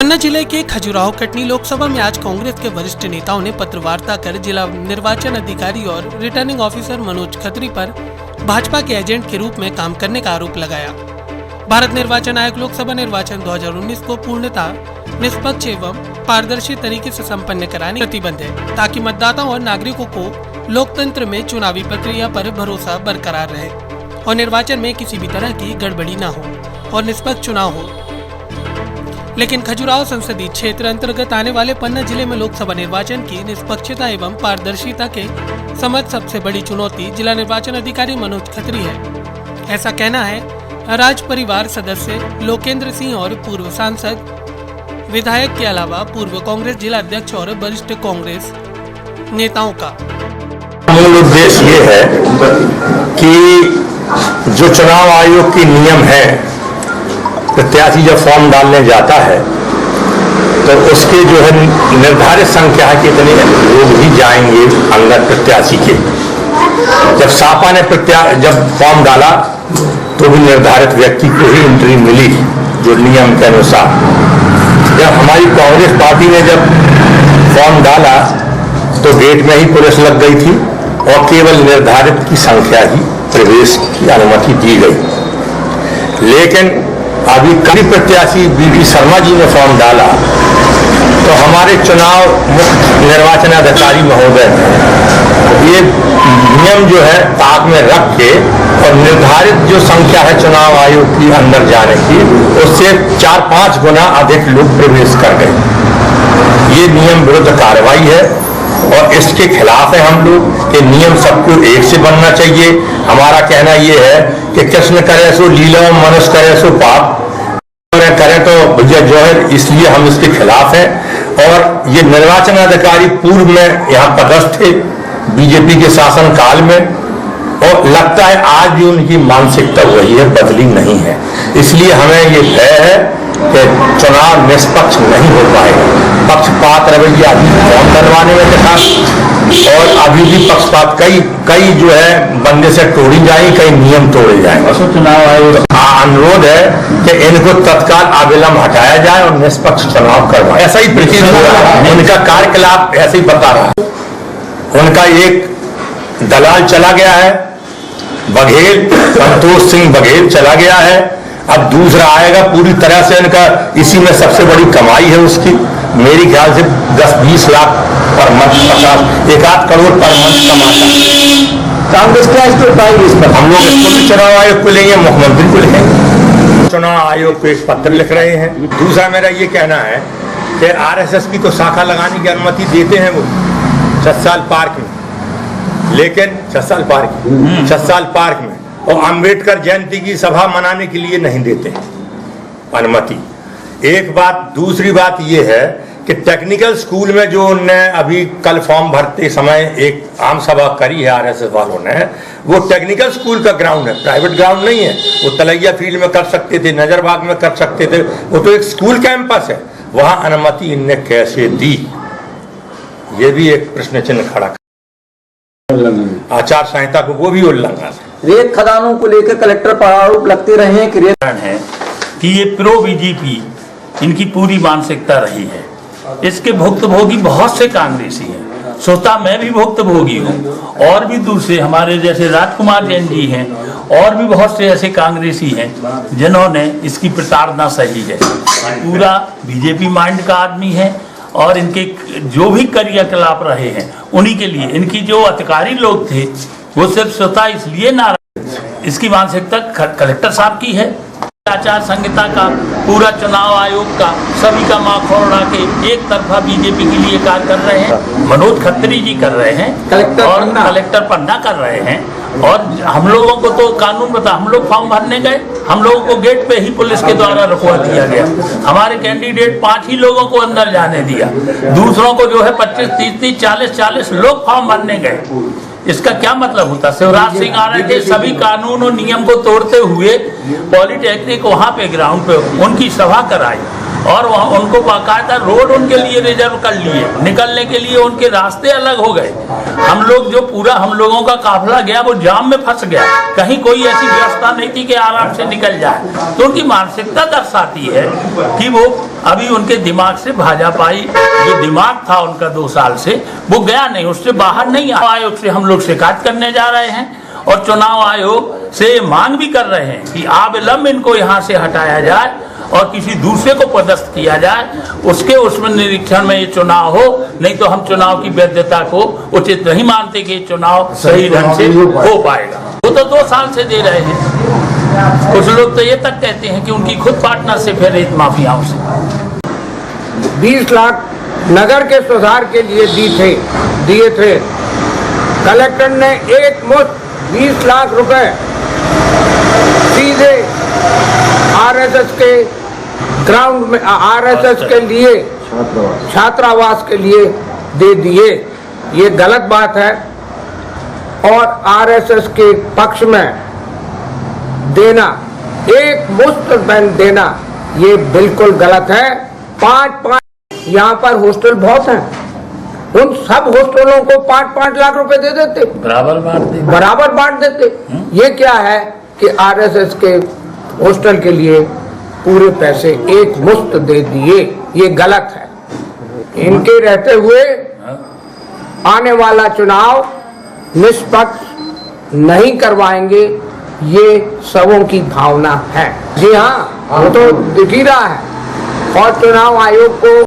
पन्ना जिले के खजुराहो कटनी लोकसभा में आज कांग्रेस के वरिष्ठ नेताओं ने पत्रवार्ता कर जिला निर्वाचन अधिकारी और रिटर्निंग ऑफिसर मनोज खत्री पर भाजपा के एजेंट के रूप में काम करने का आरोप लगाया। भारत निर्वाचन आयोग लोकसभा निर्वाचन 2019 को पूर्णतः निष्पक्ष एवं पारदर्शी तरीके से संपन्न कराने प्रतिबद्ध है, ताकि मतदाताओं और नागरिकों को लोकतंत्र में चुनावी प्रक्रिया पर भरोसा बरकरार रहे और निर्वाचन में किसी भी तरह की गड़बड़ी न हो और निष्पक्ष चुनाव हो। लेकिन खजुराहो संसदीय क्षेत्र अंतर्गत आने वाले पन्ना जिले में लोकसभा निर्वाचन की निष्पक्षता एवं पारदर्शिता के समझ सबसे बड़ी चुनौती जिला निर्वाचन अधिकारी मनोज खत्री है। ऐसा कहना है राज परिवार सदस्य लोकेंद्र सिंह और पूर्व सांसद विधायक के अलावा पूर्व कांग्रेस जिला अध्यक्ष और वरिष्ठ कांग्रेस नेताओं का। मूल उद्देश्य ये है कि जो चुनाव आयोग की नियम है, प्रत्याशी जब फॉर्म डालने जाता है तो उसके जो है निर्धारित संख्या है कि इतने लोग ही जाएंगे अंदर प्रत्याशी के। जब सापा ने जब फॉर्म डाला तो भी निर्धारित व्यक्ति को ही एंट्री मिली जो नियम के अनुसार। जब हमारी कांग्रेस पार्टी ने जब फॉर्म डाला तो गेट में ही पुलिस लग गई थी और केवल निर्धारित की संख्या ही प्रवेश की अनुमति दी गई। लेकिन अभी कई प्रत्याशी बीबी शर्मा जी ने फॉर्म डाला तो हमारे चुनाव मुख्य निर्वाचन अधिकारी महोदय ने ये नियम जो है ताक में रख के और निर्धारित जो संख्या है चुनाव आयोग की अंदर जाने की, उससे 4-5 गुना अधिक लोग प्रवेश कर गए। ये नियम विरुद्ध कार्रवाई है और इसके खिलाफ है हम लोग कि नियम सबको एक से बनना चाहिए। हमारा कहना ये है कि कृष्ण करे सो लीला, मनुष्य करे सो पाप, करें तो भैया जो है, इसलिए हम इसके खिलाफ हैं। और ये निर्वाचन अधिकारी पूर्व में यहाँ पदस्थ थे बीजेपी के शासन काल में, और लगता है आज भी उनकी मानसिकता वही है, बदली नहीं है। इसलिए हमें ये भय है कि चुनाव निष्पक्ष नहीं हो पाएगा। पक्षपात रवैया अभी फॉर्म डलवाने में दिखा और अभी भी पक्षपात कई जो है बंदे से तोड़ी जाए, कई नियम तोड़े जाए। चुनाव आयोग अनुरोध है कि इनको तत्काल अविलंब हटाया जाए और निष्पक्ष चुनाव करवाए। ऐसा ही प्रतीत हो रहा है, उनका कार्यकलाप ऐसे ही बता रहा है। उनका एक दलाल चला गया है, बघेल, संतोष सिंह बघेल चला गया है। अब दूसरा आएगा, पूरी तरह से इनका इसी में सबसे बड़ी कमाई है उसकी। मेरी ख्याल से 10-20 lakh per month, 50-1 crore per month कमाता। कांग्रेस क्या इसको पाएगी? इस पर हम लोग इसको भी चुनाव आयोग को लेंगे, मुख्यमंत्री को लेंगे। चुनाव आयोग को एक पत्र लिख रहे हैं। दूसरा मेरा ये कहना है कि आरएसएस की तो शाखा लगाने की अनुमति देते हैं वो छत्साल पार्क में, लेकिन छत्साल पार्क में, और अम्बेडकर जयंती की सभा मनाने के लिए नहीं देते अनुमति। एक बात। दूसरी बात यह है कि टेक्निकल स्कूल में जो उनने अभी कल फॉर्म भरते समय एक आम सभा करी है आरएसएस वालों ने, वो टेक्निकल स्कूल का ग्राउंड है, प्राइवेट ग्राउंड नहीं है। वो तलैया फील्ड में कर सकते थे, नजरबाग में कर सकते थे, वो तो एक स्कूल कैंपस है। वहां अनुमति इनने कैसे दी, ये भी एक प्रश्न चिन्ह खड़ा। आचार संहिता को वो भी उल्लंघन है। रेत खदानों को लेकर कलेक्टर पर आरोप लगते रहे हैं कि रेत है कि ये प्रो बीजेपी इनकी पूरी मानसिकता रही है। इसके भुक्तभोगी बहुत से कांग्रेसी हैं, स्वतः मैं भी भुक्तभोगी हूँ, और भी दूसरे हमारे जैसे राजकुमार जैन जी हैं, और भी बहुत से ऐसे कांग्रेसी हैं जिन्होंने इसकी प्रताड़ना सही है। पूरा बीजेपी माइंड का आदमी है और इनके जो भी क्रियाकलाप रहे हैं उन्हीं के लिए इनकी जो अधिकारी लोग थे वो सिर्फ स्वतः इसलिए नाराज। इसकी मानसिकता कलेक्टर साहब की है। आचार संहिता का, पूरा चुनाव आयोग का, सभी का माखौल उड़ा के एक तरफा बीजेपी के लिए कार्य कर रहे हैं। मनोज खत्री जी कर रहे हैं, कलेक्टर पन्ना कर रहे हैं। और हम लोगों को तो कानून बता, हम लोग फॉर्म भरने गए, हम लोगों को गेट पे ही पुलिस के द्वारा रुकवा दिया गया। हमारे कैंडिडेट 5 ही लोगों को अंदर जाने दिया, दूसरों को जो है 25-30, 40 लोग फॉर्म भरने गए। इसका क्या मतलब होता? शिवराज सिंह आ रहे थे, सभी कानून और नियम को तोड़ते हुए पॉलिटेक्निक वहां पे ग्राउंड पे उनकी सभा कराई। और वहाँ उनको बाकायदा रोड उनके लिए रिजर्व कर लिए, निकलने के लिए उनके रास्ते अलग हो गए। हम लोग जो पूरा हम लोगों का काफिला गया वो जाम में फंस गया, कहीं कोई ऐसी व्यवस्था नहीं थी कि आराम से निकल जाए। तो उनकी मानसिकता दर्शाती है कि वो अभी उनके दिमाग से भाजपाई जो दिमाग था उनका 2 साल से वो गया नहीं, उससे बाहर नहीं आया। आयोग से हम लोग शिकायत करने जा रहे हैं और चुनाव आयोग से मांग भी कर रहे हैं कि अविलंब इनको यहाँ से हटाया जाए और किसी दूसरे को पदस्थ किया जाए, उसमें निरीक्षण में ये चुनाव हो। नहीं तो हम चुनाव की वैधता को उचित नहीं मानते कि चुनाव सही ढंग से हो पाएगा। वो तो 2 साल से दे रहे हैं। कुछ लोग तो ये तक कहते हैं कि उनकी खुद पार्टनरशिप है रेत माफियाओं से। 20 लाख नगर के सुधार के लिए दिए थे। कलेक्टर ने एक मुश्त 20 लाख रुपए सीधे आरएसएस के ग्राउंड में आरएसएस के लिए छात्रावास के लिए दे दिए। ये गलत बात है और आरएसएस के पक्ष में देना, एक मुश्त धन देना, ये बिल्कुल गलत है। 5 यहाँ पर हॉस्टल बहुत हैं, उन सब हॉस्टलों को 5-5 लाख रुपए दे देते, बराबर बांट देते। ये क्या है कि आरएसएस के हॉस्टल के लिए पूरे पैसे एक मुश्त दे दिए, ये गलत है। इनके रहते हुए आने वाला चुनाव निष्पक्ष नहीं करवाएंगे, ये सबों की भावना है। जी हाँ, वो तो दिख ही रहा है और चुनाव आयोग को